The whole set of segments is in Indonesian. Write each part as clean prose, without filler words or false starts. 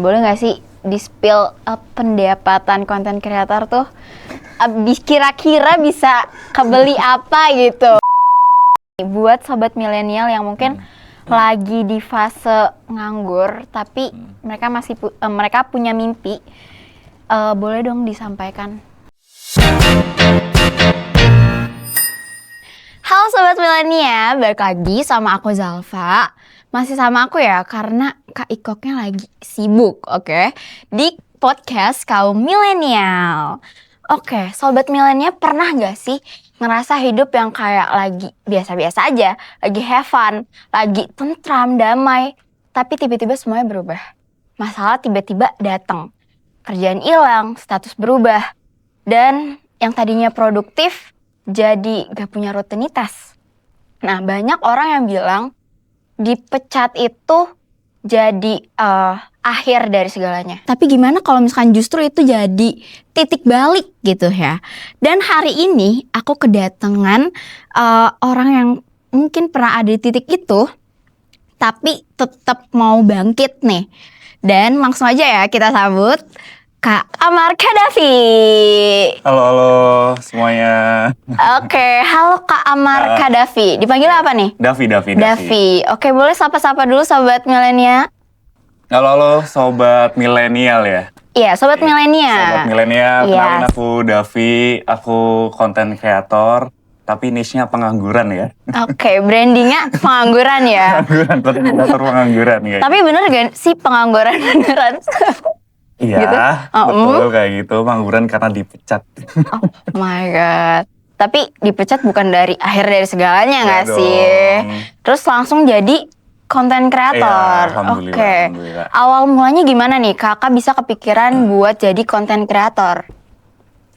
Boleh nggak sih di-spill pendapatan konten kreator tuh kira-kira bisa kebeli apa gitu? Buat sobat milenial yang mungkin lagi di fase nganggur tapi mereka punya mimpi, boleh dong disampaikan. Halo sobat milenial, balik lagi sama aku Zalfa. Masih sama aku ya, karena Kak Ikoknya lagi sibuk, oke? Di podcast kaum milenial. Oke, sobat milenial pernah gak sih ngerasa hidup yang kayak lagi biasa-biasa aja, lagi have fun, lagi tentram, damai, tapi tiba-tiba semuanya berubah. Masalah tiba-tiba datang, kerjaan hilang, status berubah, dan yang tadinya produktif jadi gak punya rutinitas. Nah, banyak orang yang bilang dipecat itu jadi akhir dari segalanya. Tapi gimana kalau misalkan justru itu jadi titik balik gitu ya. Dan hari ini aku kedatangan orang yang mungkin pernah ada di titik itu, tapi tetap mau bangkit nih. Dan langsung aja ya kita sambut Kak Amar Kadafi. Halo semuanya. Oke, halo Kak Amar Kadafi. Dipanggil apa nih? Davi. Oke, boleh sapa-sapa dulu sobat milenial. Halo sobat milenial ya. Iya, sobat milenial. Sobat milenial, Yes. kenalin aku Davi, aku konten kreator, tapi niche-nya pengangguran ya. Oke, brandingnya pengangguran ya. Pengangguran, konten kreator pengangguran ya. Tapi bener gak sih pengangguran beneran? Iya, gitu? betul kayak gitu, pengangguran karena dipecat. Oh my god. Tapi dipecat bukan dari akhir dari segalanya Iya gak sih? dong. Terus langsung jadi konten kreator. Iya, alhamdulillah, Oke. alhamdulillah. Awal mulanya gimana nih? Kakak bisa kepikiran buat jadi konten kreator?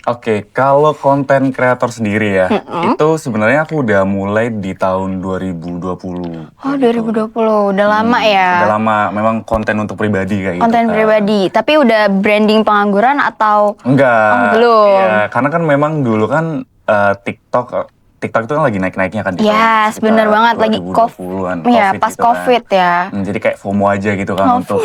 Oke, kalau konten kreator sendiri ya, itu sebenarnya aku udah mulai di tahun 2020. Oh, 2020. Udah lama ya? Udah lama, memang konten untuk pribadi kayak gitu. Konten pribadi. Tapi udah branding pengangguran atau? Enggak. Oh, belum. Ya, karena kan memang dulu kan TikTok itu kan lagi naik-naiknya kan. Yes, bener banget. Lagi COVID. Iya, pas gitu kan. COVID ya. Jadi kayak FOMO aja gitu kan untuk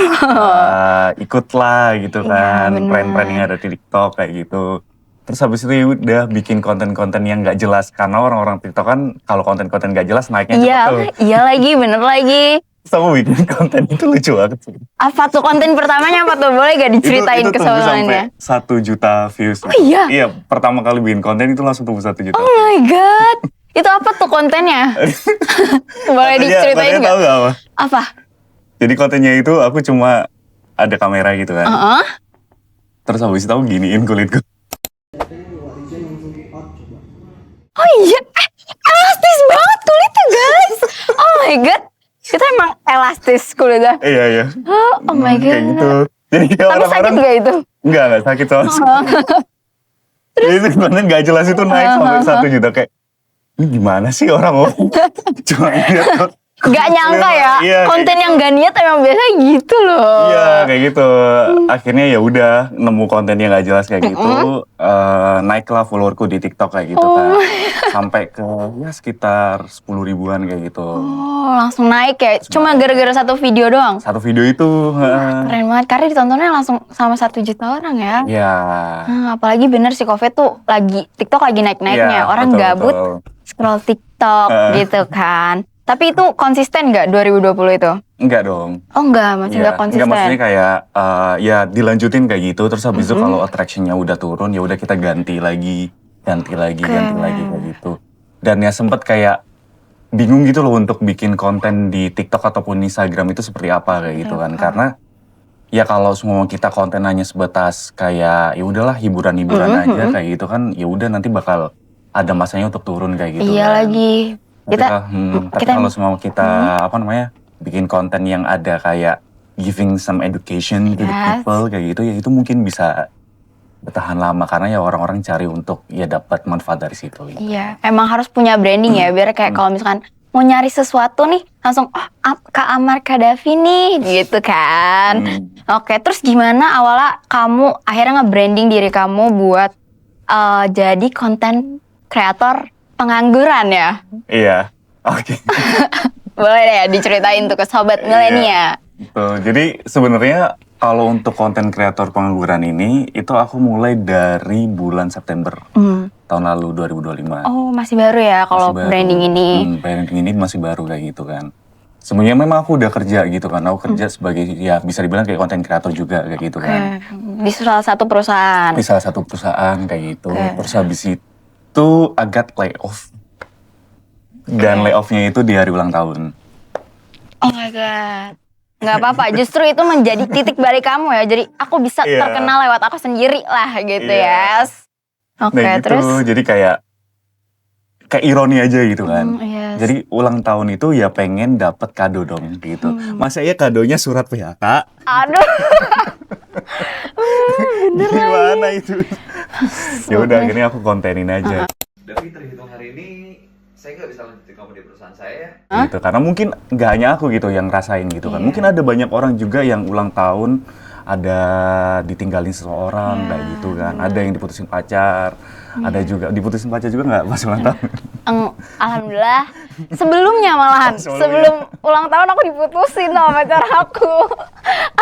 ikutlah gitu Iya, kan. bener. Tren-tren yang ada di TikTok kayak gitu. Terus habis itu udah bikin konten-konten yang gak jelas. Karena orang-orang TikTok kan kalau konten-konten gak jelas naiknya Iya, cepet tuh. iya lagi, bener lagi. Terus aku bikin konten itu lucu banget sih. Apa tuh konten pertamanya apa tuh? Boleh gak diceritain itu tumbuh keseluruhannya? sampai 1 juta views. Oh iya? Iya, pertama kali bikin konten itu langsung tumbuh 1 juta. Oh my god. Itu apa tuh kontennya? Boleh diceritain Tahu gak? gak apa? Apa? Jadi kontennya itu aku cuma ada kamera gitu kan. Terus habis itu aku giniin kulitku. Oh iya, elastis banget kulitnya guys. Oh my god. Itu emang elastis kulitnya. Iya. Oh my god. Kayak gitu. Jadi Tapi sakit orang-orang gak itu? enggak sakit soalnya. Jadi itu konten gak jelas itu naik sampai 1 juta kayak ini gimana sih orang cuma lihat Gak nyangka ya, Iya, konten kayak yang gak niat emang biasanya gitu loh. Iya kayak gitu. Akhirnya ya udah nemu konten yang gak jelas kayak gitu. Naiklah followerku di TikTok kayak gitu kan. Sampai ke ya sekitar 10 ribuan kayak gitu. Oh, langsung naik ya. Cuma gara-gara satu video doang. Satu video itu. Keren banget, karena ditontonnya langsung sama 1 juta orang ya. Iya. Apalagi bener sih COVID tuh TikTok lagi naik-naiknya. Iya, Orang betul, gabut betul. scroll TikTok gitu kan. Tapi itu konsisten gak 2020 itu? Enggak dong. Oh enggak, masih Iya, gak konsisten. enggak, maksudnya kayak ya dilanjutin kayak gitu. Terus habis itu kalau attraction-nya udah turun ya udah kita ganti lagi kayak gitu. Dan ya sempet kayak bingung gitu loh untuk bikin konten di TikTok ataupun Instagram itu seperti apa kayak gitu kan. Karena ya kalau semua kita konten hanya sebatas kayak ya udahlah hiburan-hiburan aja kayak gitu kan, ya udah nanti bakal ada masanya untuk turun kayak gitu. Iya kan. lagi. Tapi kalau semua kita bikin konten yang ada kayak giving some education to the people kayak gitu, ya itu mungkin bisa bertahan lama karena ya orang-orang cari untuk ya dapat manfaat dari situ. Gitu. Iya, emang harus punya branding ya, biar kayak kalau misalkan mau nyari sesuatu nih langsung Kak Amar Kadafi nih gitu kan. Oke, terus gimana awalnya kamu akhirnya nge-branding diri kamu buat jadi konten kreator pengangguran ya? Iya, oke. Boleh deh diceritain tuh ke sobat milenial. Betul. Jadi sebenarnya Kalau untuk konten kreator pengangguran ini, itu aku mulai dari bulan September tahun lalu 2025. Oh, masih baru ya kalau Masih baru. branding ini. Branding ini masih baru kayak gitu kan. Sebenarnya memang aku udah kerja gitu kan. Aku kerja sebagai ya bisa dibilang kayak konten kreator juga kayak gitu kan. Di salah satu perusahaan. Di salah satu perusahaan kayak gitu. Terus habis itu agak layoff. Dan layoffnya itu di hari ulang tahun. Oh my god. Nggak apa-apa, justru itu menjadi titik balik kamu ya. Jadi aku bisa terkenal lewat aku sendiri lah gitu ya. Oke, nah gitu, terus jadi kayak ironi aja gitu kan. yes. Jadi ulang tahun itu ya pengen dapet kado dong gitu. Masa ya kadonya surat PHK? Aduh. Bener gimana itu? Ya udah akhirnya aku kontenin aja. Tapi terhitung hari ini saya nggak bisa lanjutin kamu di perusahaan saya. Gitu, karena mungkin nggak hanya aku gitu yang ngerasain gitu kan. Mungkin ada banyak orang juga yang ulang tahun ada ditinggalin seseorang kayak gitu kan. Ada yang diputusin pacar, ada juga diputusin pacar juga nggak pas ulang tahun. Alhamdulillah. Sebelumnya malahan, sebelum ulang tahun aku diputusin sama pacar aku.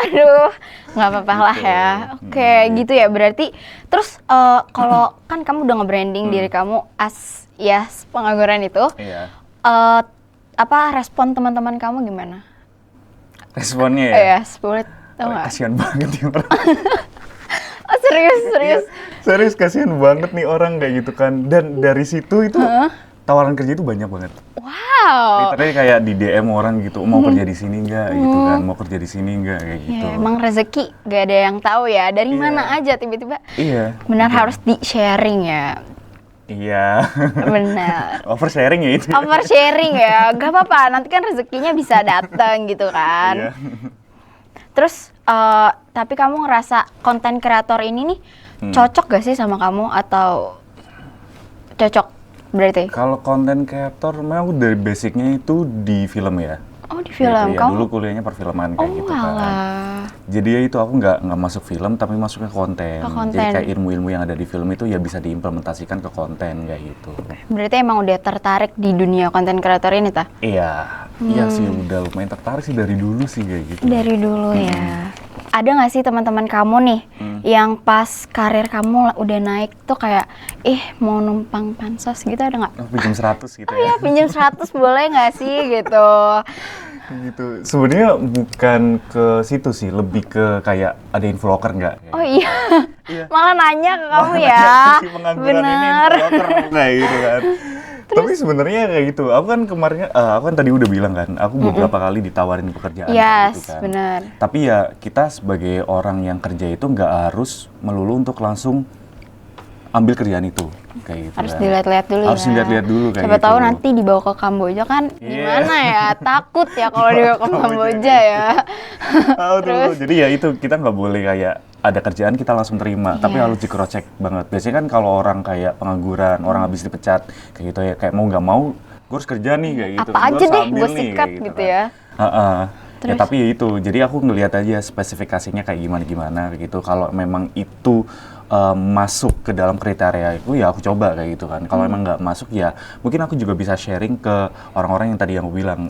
Aduh, nggak apa-apa lah ya. Oke, gitu ya. Berarti terus kalau kan kamu udah nge-branding diri kamu as pengangguran itu. Iya. Apa respon teman-teman kamu gimana? Responnya ya? Boleh tahu nggak? Kasihan banget nih orang. Oh, serius. Serius kasihan banget nih orang kayak gitu kan. Dan dari situ itu tawaran kerja itu banyak banget. Wow. Literally kayak di DM orang gitu, mau kerja di sini enggak gitu kan, mau kerja di sini enggak kayak gitu. Ya, emang rezeki gak ada yang tahu ya. Dari mana aja tiba-tiba. Iya. Benar harus di-sharing ya. Iya. Benar. Oversharing ya itu. Oversharing ya. Gak apa-apa, nanti kan rezekinya bisa datang gitu kan. Iya. Terus tapi kamu ngerasa konten kreator ini nih cocok gak sih sama kamu atau cocok berarti? Kalau konten kreator memang dari basicnya itu di film ya. Oh, di film gitu, ya. kamu? Dulu kuliahnya perfilman kayak gitu kan. Alah. Jadi ya itu aku nggak masuk film tapi masuknya konten. Ke konten. Jadi kayak ilmu-ilmu yang ada di film itu ya bisa diimplementasikan ke konten kayak gitu. Berarti emang udah tertarik di dunia konten kreator ini ta? Iya, iya sih udah lumayan tertarik sih dari dulu sih kayak gitu. Dari dulu ya. Ada nggak sih teman-teman kamu nih yang pas karir kamu udah naik tuh kayak mau numpang pansos gitu, ada nggak? Oh, pinjam 100 gitu Oh ya, pinjam 100 boleh nggak sih gitu? Gitu. Sebenarnya bukan ke situ sih, lebih ke kayak ada influencer nggak? Oh iya. Malah nanya ke kamu ya. Si pengangguran ini influencer kayak gitu kan. Tapi sebenarnya kayak gitu. Aku kan kemarin, aku kan tadi udah bilang kan, aku beberapa kali ditawarin pekerjaan kayak gitu kan. Benar. Tapi ya kita sebagai orang yang kerja itu nggak harus melulu untuk langsung ambil kerjaan itu kayak gitu. Harus kan. dilihat-lihat dulu Harus ya. dilihat-lihat dulu kayak Siapa gitu. tahu nanti dibawa ke Kamboja kan gimana ya? Takut ya kalau dibawa ke Kamboja ya. Terus? Jadi ya itu kita nggak boleh kayak ada kerjaan kita langsung terima, tapi harus di cross check banget. Biasanya kan kalau orang kayak pengangguran, orang habis dipecat kayak gitu ya, kayak mau nggak mau gue harus kerja nih kayak gitu. Apa Gua aja harus deh ambil gue nih, sikat kayak gitu kan. ya. Ya tapi ya itu, jadi aku ngelihat aja spesifikasinya kayak gimana kayak gitu. Kalau memang itu masuk ke dalam kriteria itu ya aku coba kayak gitu kan. Kalau emang nggak masuk ya mungkin aku juga bisa sharing ke orang-orang yang tadi yang aku bilang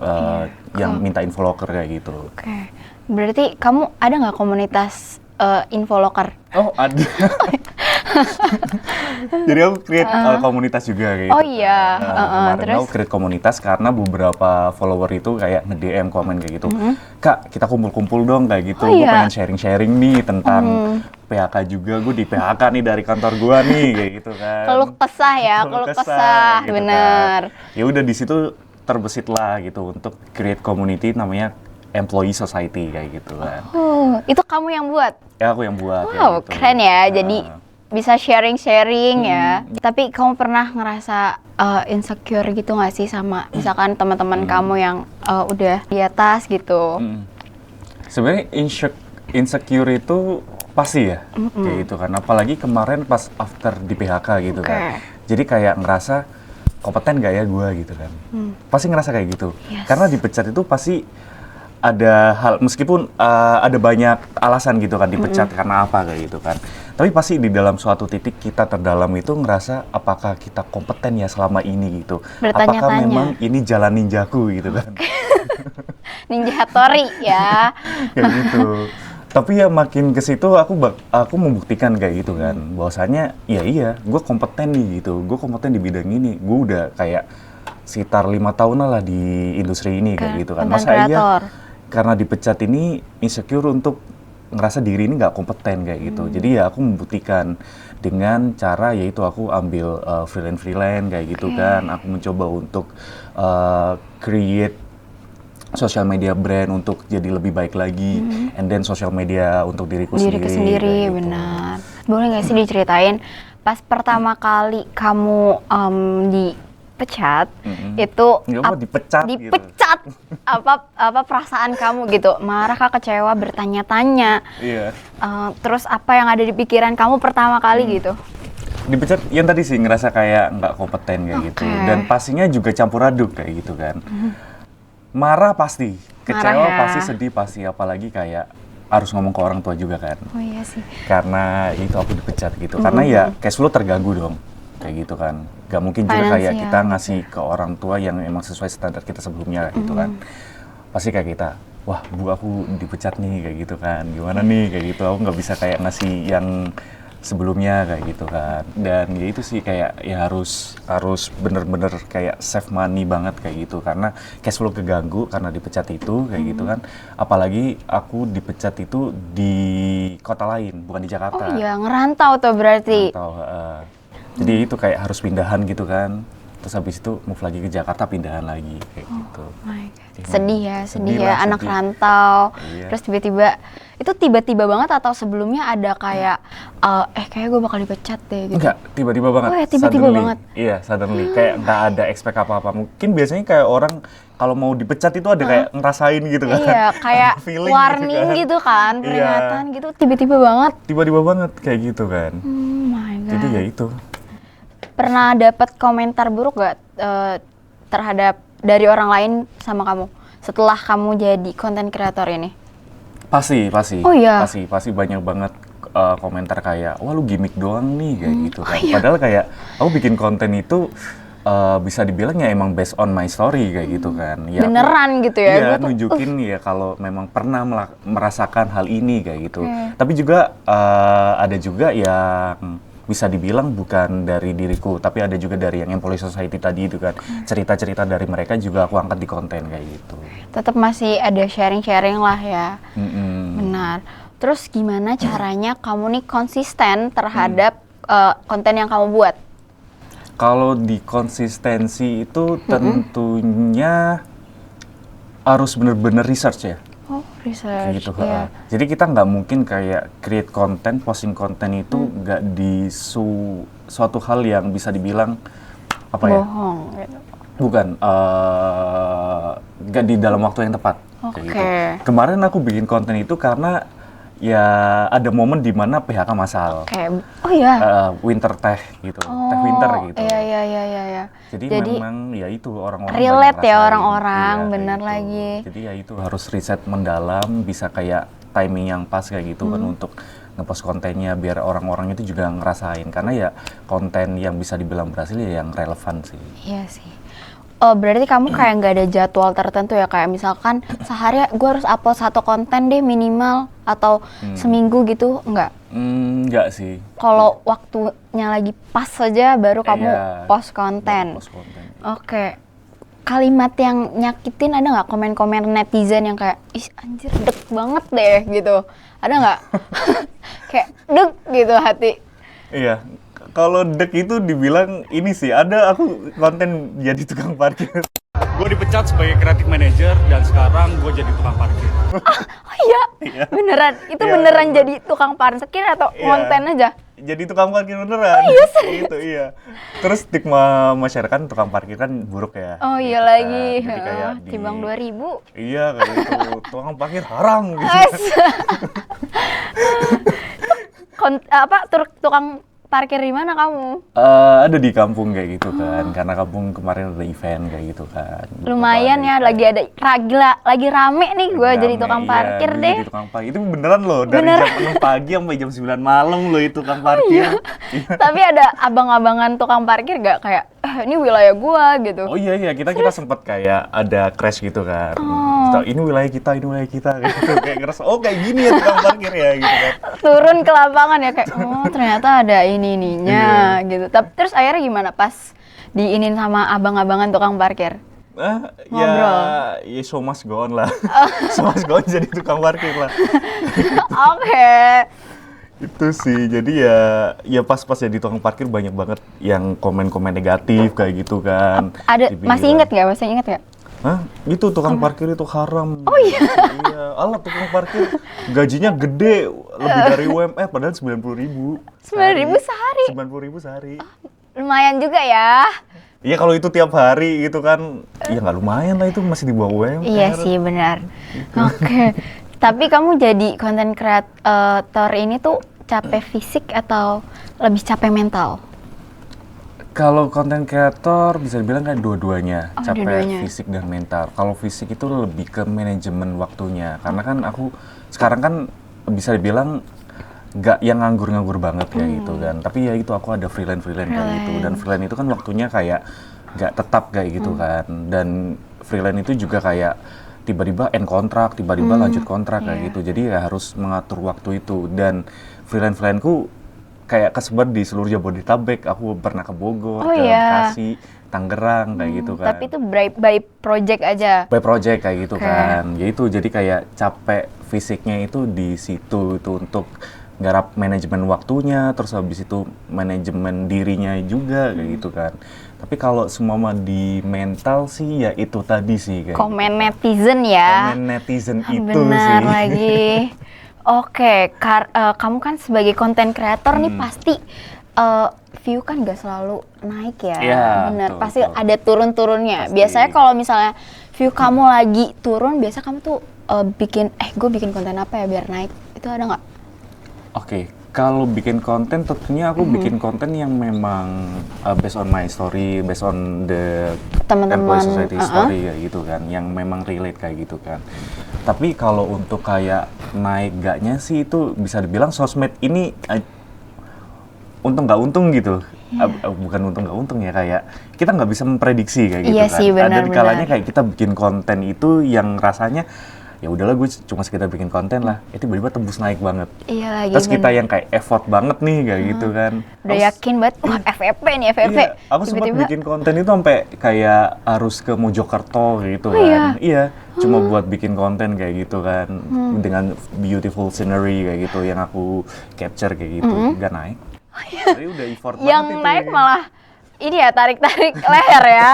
yang minta influencer kayak gitu. Oke. Berarti kamu ada nggak komunitas infoloker? Oh ada. Jadi aku create komunitas juga kayak gitu. Oh iya. Kemarin Terus? aku create komunitas karena beberapa follower itu kayak nge-DM komen kayak gitu. Kak, kita kumpul-kumpul dong kayak gitu. Oh Gue iya. pengen sharing-sharing nih tentang PHK juga. Gue di PHK nih dari kantor gue nih kayak gitu kan. Keluh kesah ya, keluh kesah, gitu bener. kan. Ya udah di situ terbesit lah gitu untuk create community namanya Employee Society kayak gitu kan. Itu kamu yang buat? Ya aku yang buat. kayak Wow, gitu. keren ya. Jadi bisa sharing-sharing ya. Tapi kamu pernah ngerasa insecure gitu nggak sih sama misalkan teman-teman kamu yang udah di atas gitu? Sebenarnya insecure itu pasti ya, kayak gitu kan. Apalagi kemarin pas after di PHK gitu kan. Jadi kayak ngerasa kompeten gak ya gue gitu kan. Pasti ngerasa kayak gitu. Karena dipecat itu pasti ada hal, meskipun ada banyak alasan gitu kan dipecat karena apa kayak gitu kan. Tapi pasti di dalam suatu titik kita terdalam itu ngerasa apakah kita kompeten ya selama ini gitu. Bertanya-tanya. Apakah memang ini jalan ninjaku gitu kan. Ninja Hattori ya. Kayak gitu. Tapi ya makin ke situ aku membuktikan kayak gitu kan, bahwasanya iya, gue kompeten nih gitu, gue kompeten di bidang ini, gue udah kayak sekitar 5 tahunan lah di industri ini kayak gitu kan. Content Masa iya creator. karena dipecat ini insecure untuk ngerasa diri ini nggak kompeten kayak gitu. Jadi ya aku membuktikan dengan cara yaitu aku ambil freelance kayak gitu kan. Aku mencoba untuk create social media brand untuk jadi lebih baik lagi, and then social media untuk diriku Diriku sendiri, kayak gitu. benar. Boleh nggak sih diceritain pas pertama kali kamu dipecat itu Nggak mau dipecat gitu. dipecat apa perasaan kamu gitu? Marah kah, kecewa, bertanya-tanya? Iya. Terus apa yang ada di pikiran kamu pertama kali gitu? Dipecat yang tadi sih ngerasa kayak nggak kompeten kayak gitu, dan pastinya juga campur aduk kayak gitu kan. Marah pasti, kecewa Marah ya. pasti, sedih pasti, apalagi kayak harus ngomong ke orang tua juga kan. Oh iya sih. Karena itu aku dipecat gitu, karena ya cash flow terganggu dong kayak gitu kan. Gak mungkin juga kayak Finansial. kita ngasih ke orang tua yang emang sesuai standar kita sebelumnya gitu kan. Pasti kayak kita, wah bu aku dipecat nih kayak gitu kan, gimana nih kayak gitu, aku nggak bisa kayak ngasih yang sebelumnya kayak gitu kan. Dan ya itu sih kayak ya harus bener-bener kayak save money banget kayak gitu, karena cash flow keganggu karena dipecat itu kayak gitu kan. Apalagi aku dipecat itu di kota lain, bukan di Jakarta. Oh iya, ngerantau tuh berarti. Atau, jadi itu kayak harus pindahan gitu kan. Terus habis itu move lagi ke Jakarta, pindahan lagi kayak gitu. My God. Gimana? Sedih ya, sedih Sedih ya, lah, anak sedih. rantau. Iya. Terus tiba-tiba banget atau sebelumnya ada kayak kayak gue bakal dipecat deh gitu. Enggak, tiba-tiba banget. Oh ya, tiba-tiba Suddenly. banget. Iya, suddenly. Kayak nggak ada expect apa-apa. Mungkin biasanya kayak orang kalau mau dipecat itu ada kayak ngerasain gitu kan. Iya, kayak Ada feeling warning gitu kan, Iya. peringatan gitu, tiba-tiba banget. Tiba-tiba banget kayak gitu kan. My God. Jadi ya itu. Pernah dapat komentar buruk gak terhadap dari orang lain sama kamu setelah kamu jadi content creator ini? Pasti. Oh iya? Pasti banyak banget komentar kayak, wah lu gimmick doang nih kayak gitu kan. iya. Padahal kayak aku bikin konten itu bisa dibilang ya emang based on my story kayak gitu kan. Ya, Beneran gitu ya? Iya, Gua tuh, nunjukin ya kalau memang pernah merasakan hal ini kayak gitu. Tapi juga ada juga yang bisa dibilang bukan dari diriku, tapi ada juga dari yang Employee Society tadi itu kan. Cerita-cerita dari mereka juga aku angkat di konten kayak gitu. tetap masih ada sharing-sharing lah ya. Mm-mm. Benar. Terus gimana caranya kamu nih konsisten terhadap konten yang kamu buat? Kalau di konsistensi itu tentunya harus bener-bener research ya. Oh, Kayak research. gitu. Iya. Jadi kita nggak mungkin kayak create konten, posting konten itu nggak di suatu hal yang bisa dibilang apa ya? Bohong gitu. Bukan, nggak di dalam waktu yang tepat. Kayak gitu. Oke. Kemarin aku bikin konten itu karena ya ada momen di mana PHK massal. Kayak oh iya. Winter teh gitu, teh winter gitu. Iya. Jadi memang ya itu orang-orang relate banyak ya ngerasain. orang-orang, Iya, kayak bener gitu. lagi. Jadi ya itu harus riset mendalam, bisa kayak timing yang pas kayak gitu kan untuk ngepost kontennya biar orang-orang itu juga ngerasain. Karena ya konten yang bisa dibilang berhasil ya yang relevan sih. Iya sih. Oh, berarti kamu kayak nggak ada jadwal tertentu ya? Kayak misalkan sehari gue harus upload 1 konten deh minimal, atau seminggu gitu, nggak? Enggak sih. Kalau waktunya lagi pas saja baru kamu Iya, post konten. Post konten. Oke. Kalimat yang nyakitin ada nggak, komen-komen netizen yang kayak, ih anjir deg banget deh gitu. Ada nggak? Kayak deg gitu hati. Iya. Kalau dek itu dibilang ini sih, ada aku konten jadi tukang parkir. Gue dipecat sebagai creative manager dan sekarang gue jadi tukang parkir. Oh iya? Beneran? Itu Iya, beneran bener. jadi tukang parkir atau Iya. konten aja? Jadi tukang parkir beneran. Iya, serius? Itu iya. Terus stigma masyarakat tukang parkir kan buruk ya. Oh iya gitu lagi. kan. Jadi kayak Timbang 2000. Iya kayak gitu. Tukang parkir haram gitu. Tukang parkir di mana kamu? Ada di kampung kayak gitu kan. Karena kampung kemarin ada event kayak gitu kan. Lumayan ya, Beberapa lagi rame nih gue event. jadi Rame, tukang iya, parkir gue deh. jadi tukang parkir. Itu beneran loh, dari Beneran. jam 6 pagi sampai jam 9 malam loh itu tukang parkir. Iya. Tapi ada abang-abangan tukang parkir gak kayak, ini wilayah gua gitu. Oh iya kita sempet kayak ada crash gitu kan. Ini wilayah kita gitu. Kayak ngerasa kayak gini ya tukang parkir ya gitu kan. Turun ke lapangan ya kayak ternyata ada ininya gitu. Tapi terus akhirnya gimana pas diinin sama abang-abangan tukang parkir? Ngobrol. Ya show must go on lah. Show must go on jadi tukang parkir lah. Oke. Itu sih, jadi ya pas jadi tukang parkir banyak banget yang komen-komen negatif kayak gitu kan. Ada, masih inget nggak? Hah? Itu tukang parkir itu haram. Oh iya? Iya, alah tukang parkir gajinya gede, lebih dari UMR padahal 90.000. 9.000 sehari? 90.000 sehari. Lumayan juga ya. Iya kalau itu tiap hari gitu kan, ya nggak lumayan lah itu masih di bawah UMR. Iya sih benar. Oke. Tapi kamu jadi content creator ini tuh capek fisik atau lebih capek mental? Kalau content creator bisa dibilang kan dua-duanya, capek dua-duanya. fisik dan mental. Kalau fisik itu lebih ke manajemen waktunya, karena kan aku sekarang kan bisa dibilang nggak yang nganggur-nganggur banget kayak gitu kan. Tapi ya itu aku ada freelance kayak gitu, dan freelance itu kan waktunya kayak nggak tetap kayak gitu kan. Dan freelance itu juga kayak tiba-tiba end kontrak, tiba-tiba lanjut kontrak kayak gitu. Jadi ya harus mengatur waktu itu. Dan freelance-ku kayak kesebar di seluruh Jabodetabek. Aku pernah ke Bogor, ke Bekasi, Tangerang kayak gitu kan. Tapi itu by project aja. By project kayak gitu kan. Ya itu jadi kayak capek fisiknya itu di situ itu untuk garap manajemen waktunya, terus habis itu manajemen dirinya juga kayak gitu kan. Tapi kalau semua di mental sih ya itu tadi sih kayak Komen netizen ya. Komen netizen itu Benar sih. lagi. Oke, kamu kan sebagai content creator nih pasti view kan gak selalu naik ya. Iya, Benar, betul, pasti betul. ada turun-turunnya. Pasti. Biasanya kalau misalnya view kamu lagi turun, biasa kamu tuh gue bikin konten apa ya biar naik. Itu ada nggak? Oke, kalau bikin konten tentunya aku bikin konten yang memang based on my story, based on the Teman-teman, Employee Society story kayak gitu kan, yang memang relate kayak gitu kan. Tapi kalau untuk kayak naik gaknya sih itu bisa dibilang sosmed ini untung nggak untung gitu. Bukan untung nggak untung ya, kayak kita nggak bisa memprediksi kayak gitu Iya kan. sih, Ada di benar-benar. kalanya kayak kita bikin konten itu yang rasanya ya udahlah gue cuma sekedar bikin konten lah, itu tiba-tiba tembus naik banget. Iya lagi. Terus kita bener. yang kayak effort banget nih kayak gitu kan. Udah yakin banget, wah FVP nih FVP. Iya, aku sempat bikin konten itu sampai kayak harus ke Mojokerto gitu kan. Iya, cuma buat bikin konten kayak gitu kan, dengan beautiful scenery kayak gitu yang aku capture kayak gitu, nggak naik. Jadi udah effort banget Yang itu naik ya. malah ini ya tarik-tarik leher ya.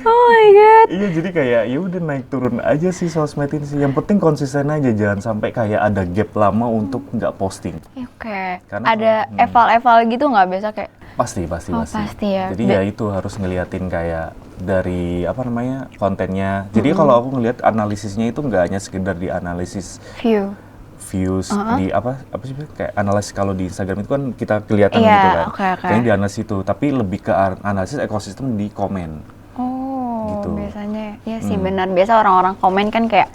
Oh my god. Iya, jadi kayak ya udah naik turun aja sih sosmed ini sih. Yang penting konsisten aja, jangan sampai kayak ada gap lama untuk nggak posting. Oke. Karena Ada eval-eval gitu nggak biasa kayak? Pasti. Oh, pasti ya. Jadi ya itu harus ngeliatin kayak dari apa namanya kontennya. Jadi kalau aku ngeliat analisisnya itu nggak hanya sekedar di analisis views di apa sih kayak analisis kalau di Instagram itu kan kita kelihatan Iya, gitu kan. oke. Kayaknya di analisis itu, tapi lebih ke analisis ekosistem di komen. Oh, Gitu. biasanya ya sih benar. Biasa orang-orang komen kan kayak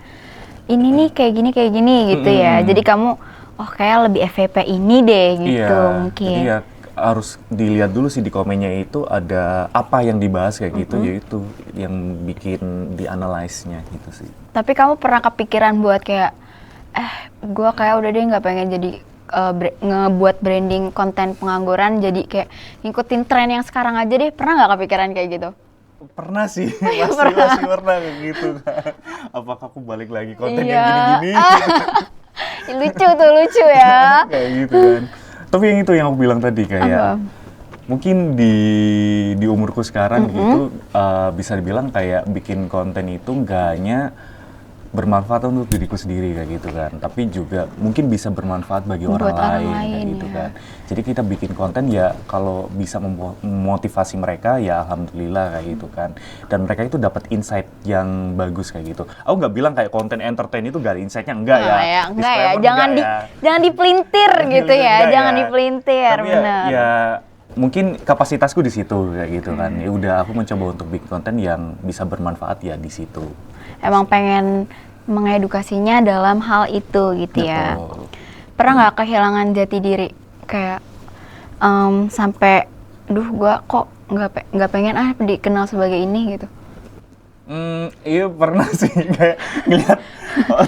ini nih kayak gini gitu ya. Jadi kamu kayak lebih FVP ini deh gitu mungkin. Jadi ya harus dilihat dulu sih di komennya itu ada apa yang dibahas kayak gitu, yaitu yang bikin dianalysnya gitu sih. Tapi kamu pernah kepikiran buat kayak gue kayak udah deh nggak pengen jadi ngebuat branding konten pengangguran, jadi kayak ngikutin tren yang sekarang aja deh. Pernah nggak kepikiran kayak gitu? Pernah sih, masih pernah kayak gitu kan. Apakah aku balik lagi konten yang Iya. gini-gini? Lucu ya. Kayak gitu kan. Tapi yang itu yang aku bilang tadi kayak mungkin di umurku sekarang gitu bisa dibilang kayak bikin konten itu nggak hanya bermanfaat untuk diriku sendiri kayak gitu kan, tapi juga mungkin bisa bermanfaat bagi orang lain kayak gitu kan. Jadi kita bikin konten ya kalau bisa memotivasi mereka ya alhamdulillah kayak gitu kan, dan mereka itu dapat insight yang bagus kayak gitu. Aku nggak bilang kayak konten entertain itu gak ada insightnya, enggak ya. Enggak ya, Disclaimer jangan dipelintir gitu ya, Enggak jangan ya. dipelintir, Tapi benar. ya mungkin kapasitasku di situ kayak gitu kan. Ya udah aku mencoba untuk bikin konten yang bisa bermanfaat ya di situ. Emang pengen mengedukasinya dalam hal itu gitu ya. Betul. Pernah nggak kehilangan jati diri kayak sampai duh gue kok nggak pengen dikenal sebagai ini gitu? Iya pernah sih kayak ngeliat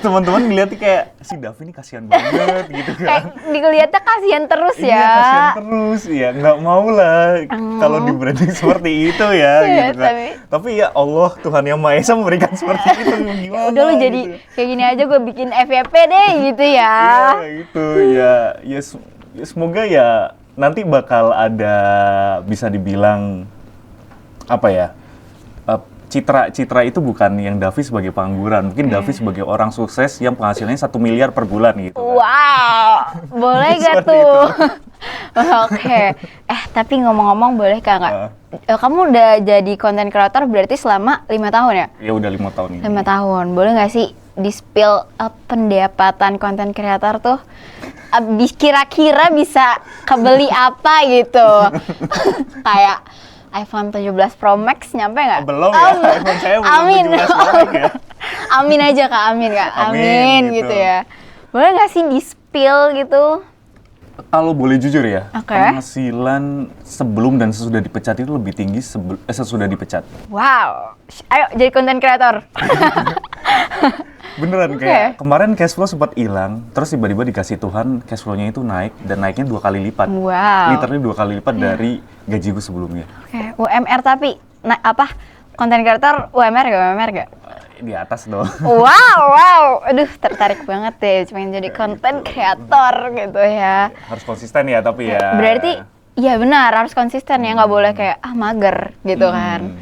teman-teman ngeliatnya kayak si Davi ini kasihan banget gitu kan. Kayak dilihatnya kasihan terus ya. Iya kasihan terus ya, nggak mau lah kalau di branding seperti itu ya Iya, gitu kan. Tapi ya Allah Tuhan Yang Maha Esa memberikan seperti itu gimana? Udah lu jadi gitu. kayak gini aja gue bikin FYP deh gitu ya. Iya gitu ya semoga ya nanti bakal ada bisa dibilang apa ya? Citra itu bukan yang Davi sebagai pengangguran, mungkin Davi sebagai orang sukses yang penghasilannya 1 miliar per bulan gitu. Kan. Wow, boleh gak tuh? Oke. Tapi ngomong-ngomong boleh nggak? Kamu udah jadi content creator berarti selama 5 tahun ya? Ya udah 5 tahun ini. 5 tahun, boleh nggak sih di-spill pendapatan content creator tuh? Kira-kira bisa kebeli apa gitu? Kayak iPhone 17 Pro Max nyampe nggak? Belum ya, iPhone saya belum Amin. 17 Pro Max ya. Amin aja Kak, amin Kak. Amin gitu ya. Boleh nggak sih di-spill gitu? Kalau boleh jujur ya, Oke. penghasilan sebelum dan sesudah dipecat itu lebih tinggi sesudah dipecat. Wow, ayo jadi content creator. Beneran kayak kemarin cash flow sempat hilang, terus tiba-tiba dikasih Tuhan cash flow-nya itu naik dan naiknya 2 kali lipat. Wow. Literally 2 kali lipat dari gajiku sebelumnya. Oke, UMR tapi content creator UMR gak? Di atas dong. Wow, aduh tertarik banget deh, pengen jadi content creator gitu ya. Harus konsisten ya tapi ya. Berarti, iya benar harus konsisten ya, nggak boleh kayak mager gitu kan.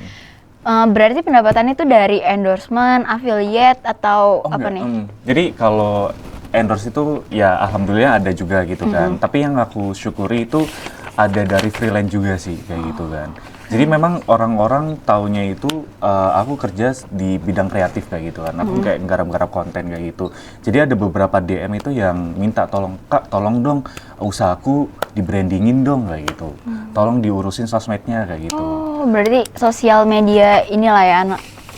Berarti pendapatan itu dari endorsement, affiliate atau apa enggak, nih? Jadi kalau endorse itu ya alhamdulillah ada juga gitu kan. Tapi yang aku syukuri itu ada dari freelance juga sih kayak gitu kan. Jadi memang orang-orang taunya itu aku kerja di bidang kreatif kayak gitu kan. Aku kayak garap-garap konten kayak gitu. Jadi ada beberapa DM itu yang minta Kak tolong dong usahaku di-brandingin dong kayak gitu. Tolong diurusin sosmednya kayak gitu. Oh, berarti sosial media inilah ya,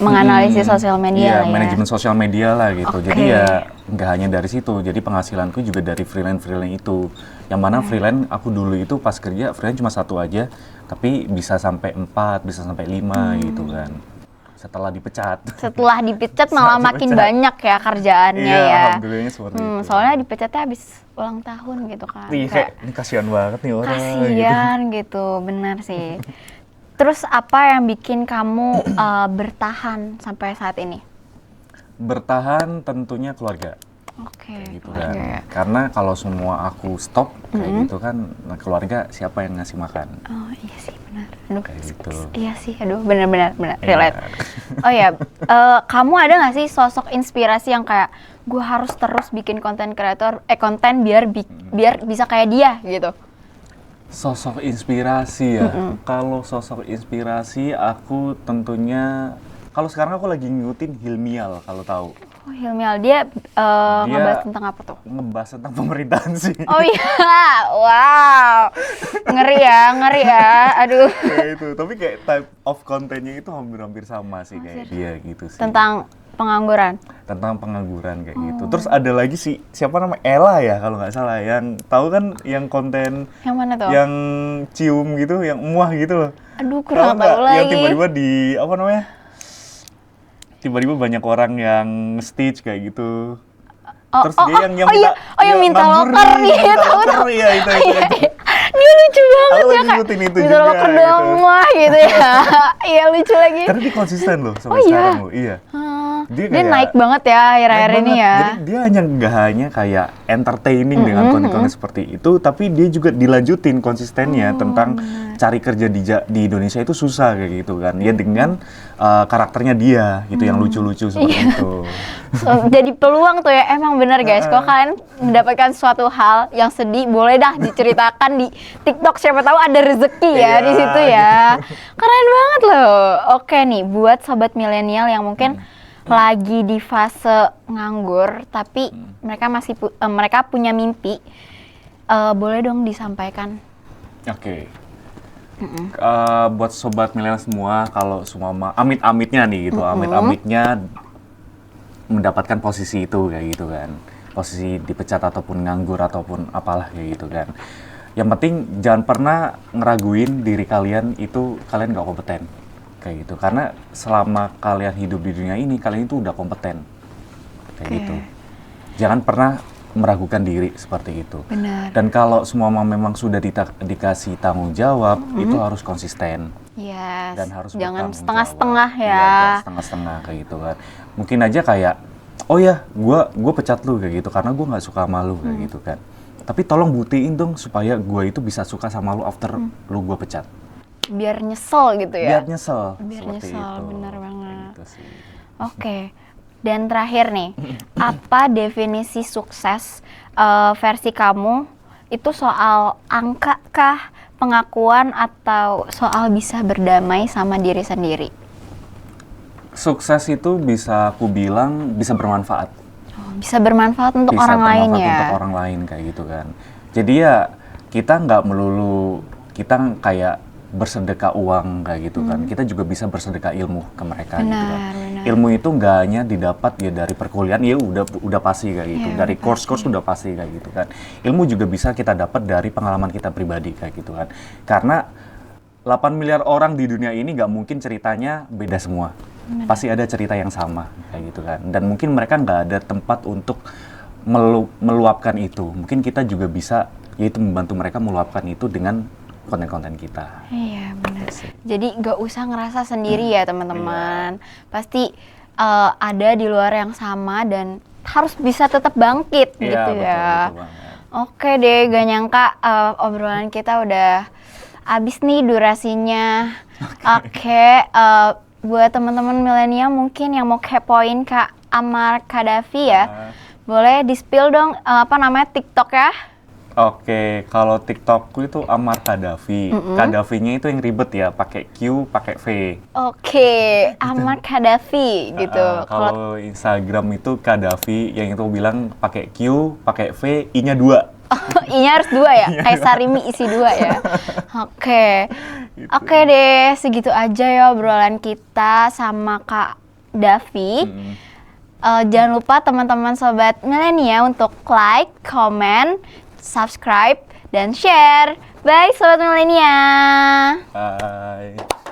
menganalisis sosial media lah Iya, ya. manajemen sosial media lah gitu. Oke. Jadi ya nggak hanya dari situ. Jadi penghasilanku juga dari freelance itu. Yang mana freelance aku dulu itu pas kerja freelance cuma 1 aja, tapi bisa sampai 4, bisa sampai 5 gitu kan. Setelah dipecat. Setelah dipecat malah makin banyak ya kerjaannya Iya, ya. alhamdulillahnya seperti itu. Soalnya dipecatnya habis ulang tahun gitu kan. Iya, kayak ini kasihan banget nih orang. Kasian gitu, benar sih. Terus apa yang bikin kamu bertahan sampai saat ini? Bertahan tentunya keluarga. Oke, Gitu keluarga. kan. Karena kalau semua aku stop kayak gitu kan, nah keluarga siapa yang ngasih makan? Oh iya sih benar. Aduh, Kayak gitu. iya sih, aduh benar Iya. relate. Oh ya, kamu ada nggak sih sosok inspirasi yang kayak gue harus terus bikin konten biar bisa kayak dia gitu? Sosok inspirasi ya. Kalau sosok inspirasi aku tentunya kalau sekarang aku lagi ngikutin Hilmial kalau tahu. Oh Hilmial, dia ngebahas tentang apa tuh? Ngebahas tentang pemerintahan sih. Oh iya, wow, ngeri ya, aduh. Kayak itu, tapi kayak type of kontennya itu hampir-hampir sama sih kayak dia gitu sih. Tentang pengangguran. Tentang pengangguran kayak gitu. Terus ada lagi sih siapa namanya Ella ya kalau nggak salah yang tahu kan yang konten Yang mana tuh? yang cium gitu, yang muah gitu loh. Aduh, kurang nggak? tahu lagi. Yang tiba-tiba di apa namanya? Tiba-tiba banyak orang yang stitch kayak gitu. Terus dia yang minta loker nih, tahu. Iya, itu. Dia lucu banget Aku ya lagi kayak ngikutin itu minta juga, loker gitu. doang mah gitu ya. Iya lucu lagi. Karena dia konsisten loh sampai Oh, iya? sekarang loh. Iya. Dia kayak- naik banget ya akhir-akhir Naik ini banget. ya. Jadi dia nggak hanya kayak entertaining dengan konten-konten seperti itu, tapi dia juga dilanjutin konsistennya tentang cari kerja di Indonesia itu susah kayak gitu kan. Ya dengan karakternya dia gitu yang lucu-lucu seperti itu. Jadi peluang tuh ya, emang bener guys. Kalau kalian mendapatkan suatu hal yang sedih, boleh dah diceritakan di TikTok. Siapa tahu ada rezeki ya di situ ya. Keren banget loh. Oke nih, buat sobat milenial yang mungkin lagi di fase nganggur, tapi mereka masih mereka punya mimpi, boleh dong disampaikan. Oke. Buat sobat milenial semua, kalau semua amit-amitnya nih gitu, amit-amitnya mendapatkan posisi itu kayak gitu kan, posisi dipecat ataupun nganggur ataupun apalah kayak gitu kan. Yang penting jangan pernah ngeraguin diri kalian itu kalian nggak kompeten kayak gitu. Karena selama kalian hidup di dunia ini kalian itu udah kompeten kayak gitu. Jangan pernah meragukan diri seperti itu. Benar. Dan kalau semua memang sudah dikasih tanggung jawab, itu harus konsisten. Yes. Dan harus Jangan bertanggung setengah-setengah jawab. ya. Iya, jangan setengah-setengah kayak gitu kan. Mungkin aja kayak, oh ya, gue pecat lu kayak gitu karena gue nggak suka sama lu kayak gitu kan. Tapi tolong buktiin dong supaya gue itu bisa suka sama lu after lu gue pecat. Biar nyesel gitu ya. Biar nyesel. Biar seperti nyesel, itu. benar Kayak banget. gitu sih. Oke. Dan terakhir nih, apa definisi sukses versi kamu? Itu soal angka kah, pengakuan, atau soal bisa berdamai sama diri sendiri? Sukses itu bisa aku bilang bisa bermanfaat. Bisa bermanfaat untuk Bisa orang lain bermanfaat ya? untuk orang lain kayak gitu kan. Jadi ya kita nggak melulu kita kayak bersedekah uang kayak gitu kan. Kita juga bisa bersedekah ilmu ke mereka gitu kan. Benar. Ilmu itu nggak hanya didapat ya dari perkuliahan, ya udah pasti kayak gitu. Iya, Dari udah course-course udah pasti kayak gitu kan. Ilmu juga bisa kita dapat dari pengalaman kita pribadi kayak gitu kan. Karena 8 miliar orang di dunia ini nggak mungkin ceritanya beda semua. Pasti ada cerita yang sama kayak gitu kan. Dan mungkin mereka nggak ada tempat untuk meluapkan itu. Mungkin kita juga bisa yaitu membantu mereka meluapkan itu dengan konten-konten kita. Iya benar. Jadi gak usah ngerasa sendiri ya teman-teman. Pasti ada di luar yang sama dan harus bisa tetap bangkit Iya, gitu betul, ya. betul banget. Oke deh, gak nyangka obrolan kita udah abis nih durasinya. Oke, buat teman-teman milenial mungkin yang mau kepoin Kak Ammar Kadafi ya, boleh di-spill dong apa namanya TikTok ya? Oke, kalau TikTokku itu Ammar Kadafi. Kadafinya itu yang ribet ya, pakai Q, pakai V. Oke, Ammar Kadafi gitu. Kalau Instagram itu Kadafi, yang itu bilang pakai Q, pakai V, I-nya 2. I-nya harus 2 ya? Kayak Sarimi isi 2 ya? Oke. Oke deh, segitu aja ya obrolan kita sama Kak Davi. Jangan lupa teman-teman sobat milenial untuk like, comment, subscribe, dan share. Bye sobat milenial. Bye.